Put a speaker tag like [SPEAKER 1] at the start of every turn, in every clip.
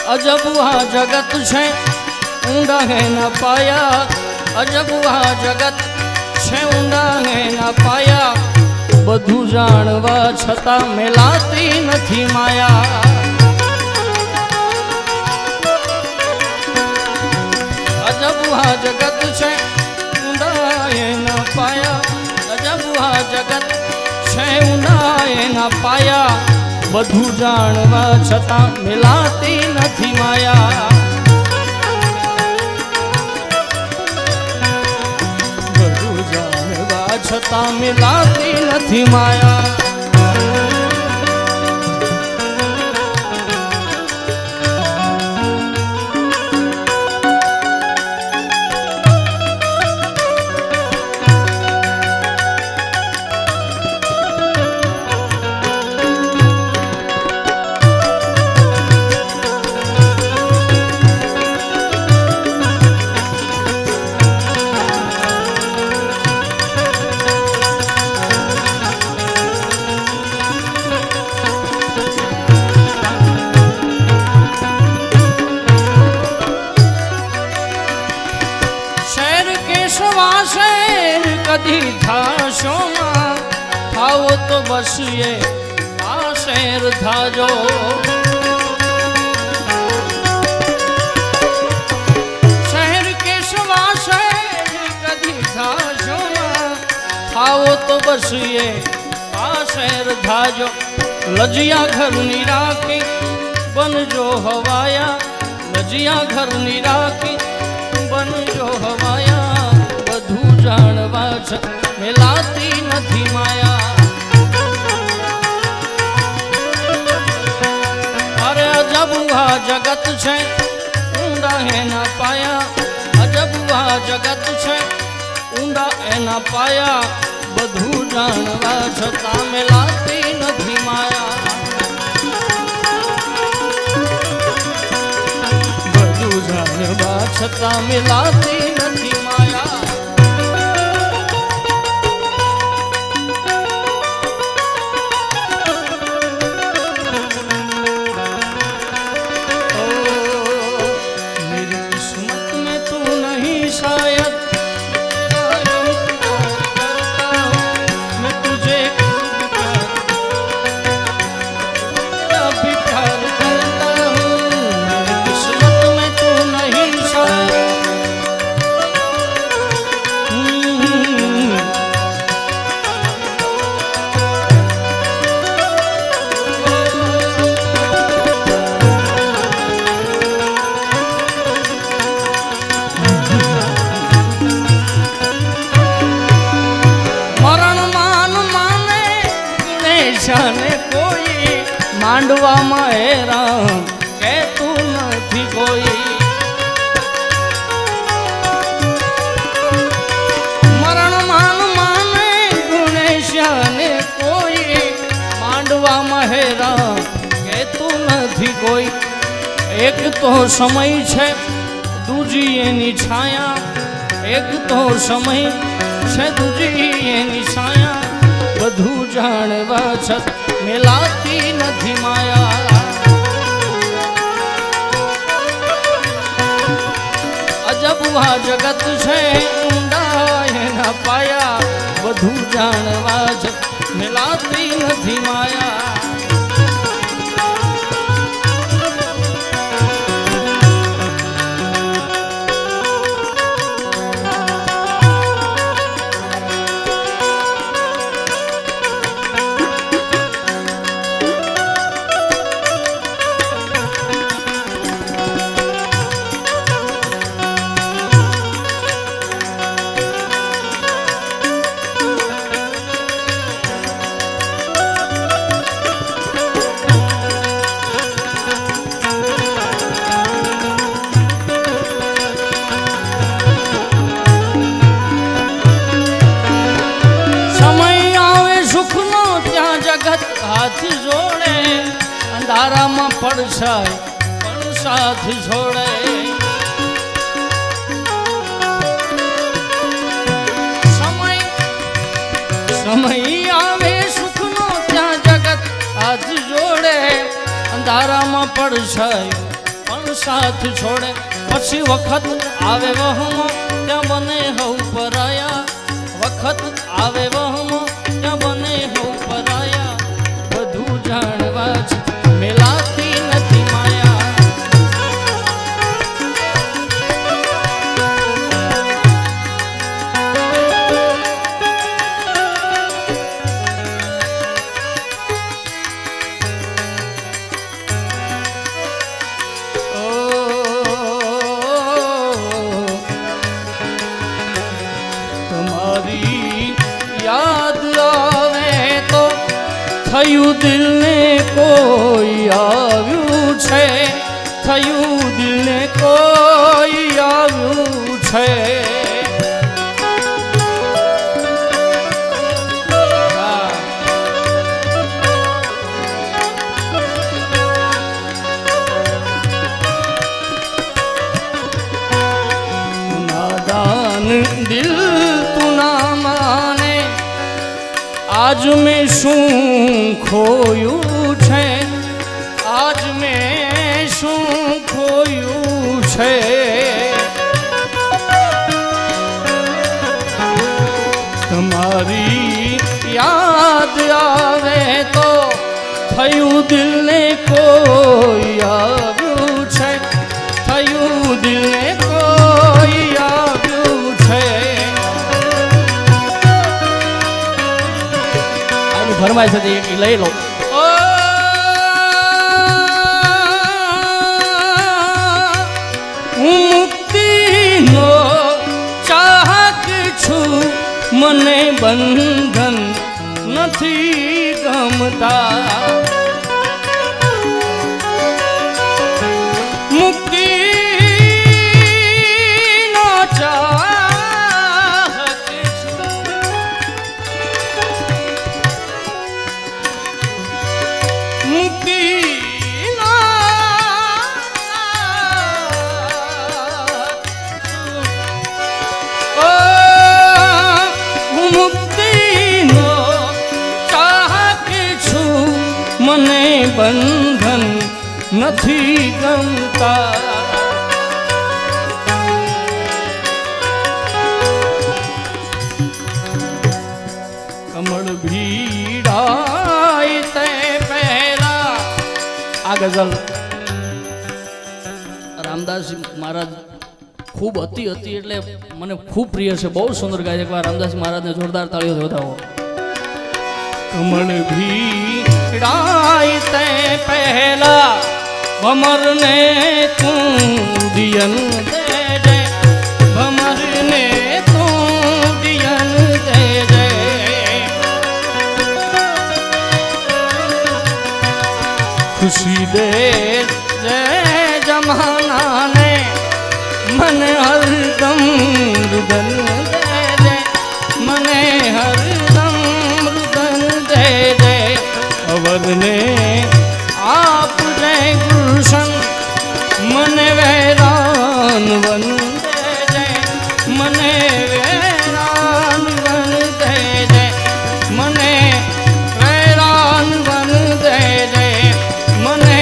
[SPEAKER 1] अजब आ जगत छे ऊंडा है न पाया। अजब आ जगत छे ऊंडा है न पाया। बधु जाणवा छता मेलाती नथी माया। अजब आ जगत छे ऊंडा है न पाया। अजब आ जगत छे ऊंडा है न पाया। बधु जाणवा छता मिलाती नथी माया। बधु जाणवा छता मिलाती नथी माया। कदी थाशो मां थाओ तो बस ये आ शेर थाजो। शहर के सवा शेर कदी थाशो मां थाओ तो बस ये आ शेर थाजो। लजिया घर नी राखी बन जो हवाया। लजिया घर नी राखी बन जो हवाया। बधु जाणवा मिलाती नथी माया। अरे अजब आ जगत छे ऊंडा है न पाया। अजब आ जगत छे ऊंडा है न पाया। बधु जाणवा छता मिलाती नथी माया। बधु जाणवा छता मिलाती नथी माया। ने कोई मांडवा मायरा के तू नहीं कोई। मरण मान माने गुणेश ने कोई मांडवा मायरा के तू नहीं कोई। एक तो समय छे दूजी एनी छाया। एक तो समय छे दूजी एनी छाया। बधु जाणवा छत मिलाती नथी माया। अजब आ जगत छे ऊंडा है न पाया। बधु जाणवा छत मिलाती नथी माया। हाथ जोड़े अंधारा में પડછાય પણ સાથ છોડે। સમય આવે સુખનો ત્યાં જગત હાથ જોડે અંધારા માં પડછાય પણ સાથ છોડે પછી વખત આવે વહમો ત્યાં બને હવ પરાયા વખત આવે વહમો ત્યાં બને હવ પરાયા બધું જાણવા જ મેલાતી નથી માયા થયું દિલને કોઈ આવ્યું છે થયું દિલને કોઈ આવ્યું છે નાદાન દિલ તું ના માને આજ મેં શું ખોયું છે આજ મેં શું ખોયું છે તમારી યાદ આવે તો થયું દિલને કોઈ આવ્યું છે થયું દિલને કોઈ આવ્યું છે ફરમાય છે એ લઈ લો હું મુક્તિનો ચાહક છું મને બંધન નથી ગમતા મુક્તિનો ચાહક મુક્તિનો ચાહક છું મને બંધન નથી ગમતા કમળ ભીડાય તે પહેલા આ ગઝલ રામદાસ મહારાજ ખૂબ હતી એટલે મને ખૂબ પ્રિય છે બહુ સુંદર ગાય એકવાર રામદાસ મહારાજને જોરદાર તાળીઓ વધાવો કમળ ભીડાય તે પહેલા ભમરને તું દિયન દેજે ભમરને તું દિયન દેજે ખુશી દે જય જમાનાને મને હરદમ રુદન દે મને હરદમ રુદન દે અવરને આપ જય ગુલશન મને વેરાન વન દે મને વેરાન વન દે મને વેરાન વન દે મને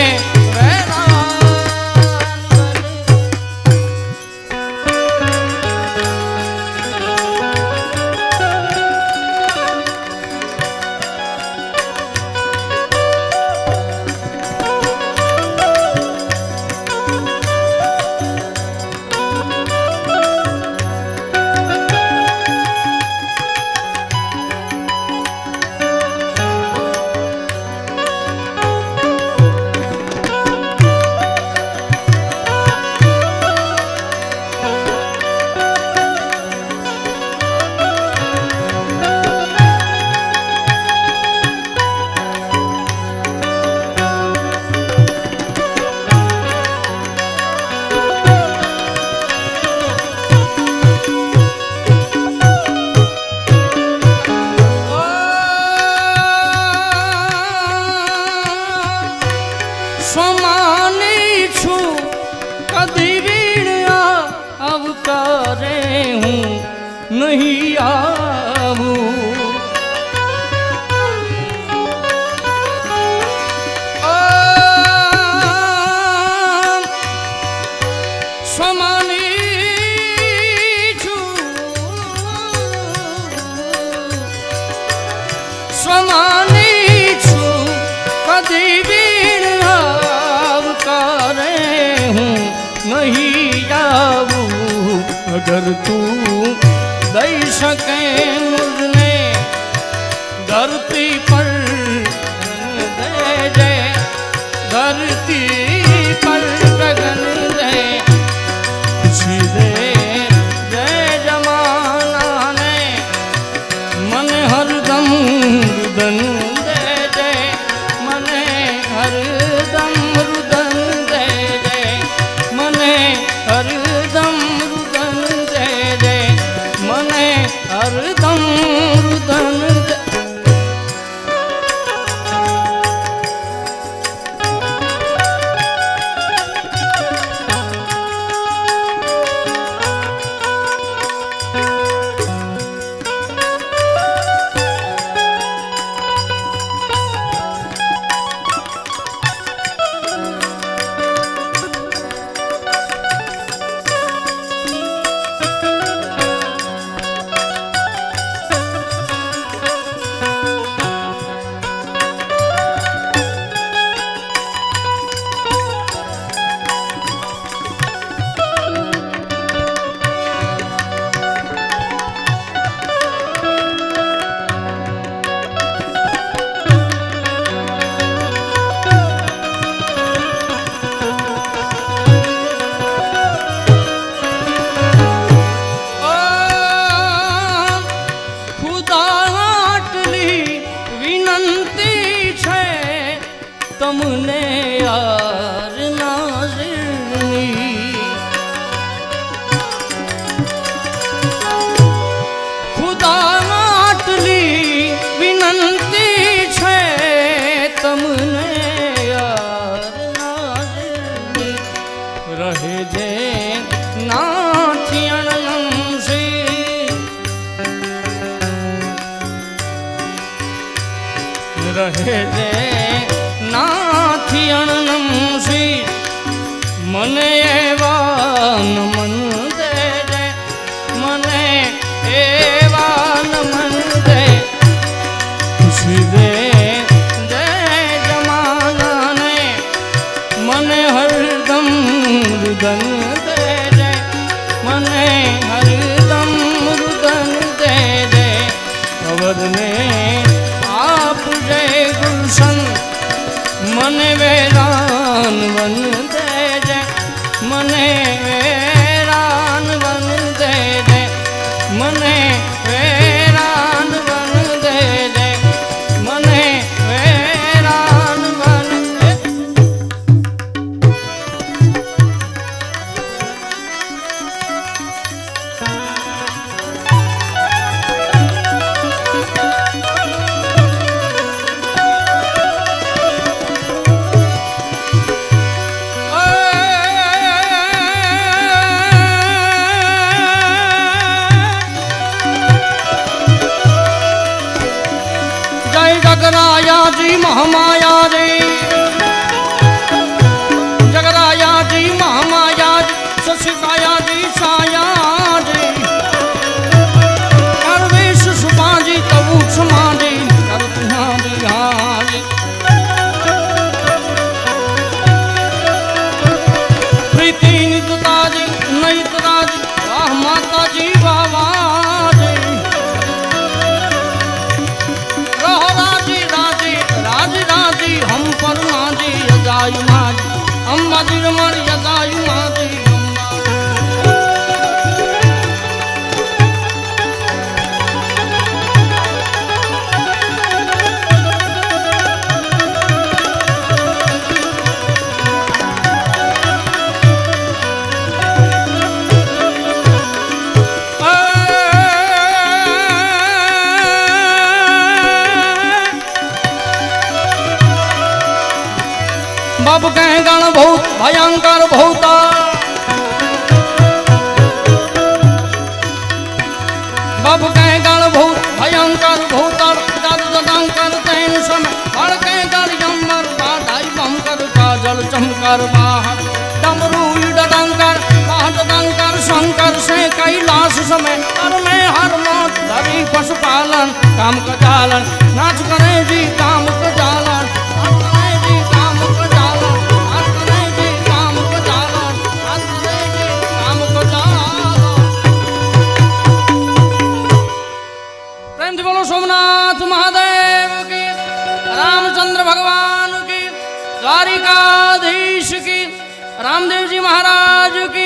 [SPEAKER 1] नहीं आऊं नहीं आऊं अगर तू दई सके मुझने धरती पर दे दे धरती पर गगन दे खुशी दे जय जमाना ने मन हरदम रुदन दे दे मने हरदम रुदन दे दे मने हरदम रुदन दे दे मने हरदम रुदन दे તમને યાર નાઝરની ખુદા માટલી વિનંતી છે તમને યાર નાઝરની રહે જે નાથી અણનમસી રહે જે નાથી અણનમસી મને એવા નમન દે દે મને એવા નમન દે ખુશી દે જય જમાનાને મને હરદમ રુદન દે દે મને હરદમ રુદન દે દે અવરને આપ જય ગુલશન મને વેરાન વન દે દે મને વેરાન વન દે દે મને વેરાન વન દે દે મને વેરાન વન દે जगराया जी महामाया रे जगराया जी महामाया शशिकाया जी छाया जी करवेश सुपा जी तबू क्षमा जी कर तुम्हारी हारी प्रीति नितता जी नैतता जी वाह माता जी बाबा जी राजी हम पर माजी यजायु माजी अम्मा जी रमर यजायु माजी बाप कह गण बहुत भयंकर बहुता बाप कह गण बहुत भयंकर बहुतर जदंकर तैन समय बड़ कह गण यमर बाधाई बमकर काजल चमकर बाहर डमरू डंकर बाहर शंकर से कैलाश समय हर में हर मौत धरी पशुपालन काम का जालन नाच करे जी काम का जालन नाच करे जी काम का जालन नाच करे जी काम का जालन नाच करे रामदेव जी महाराज की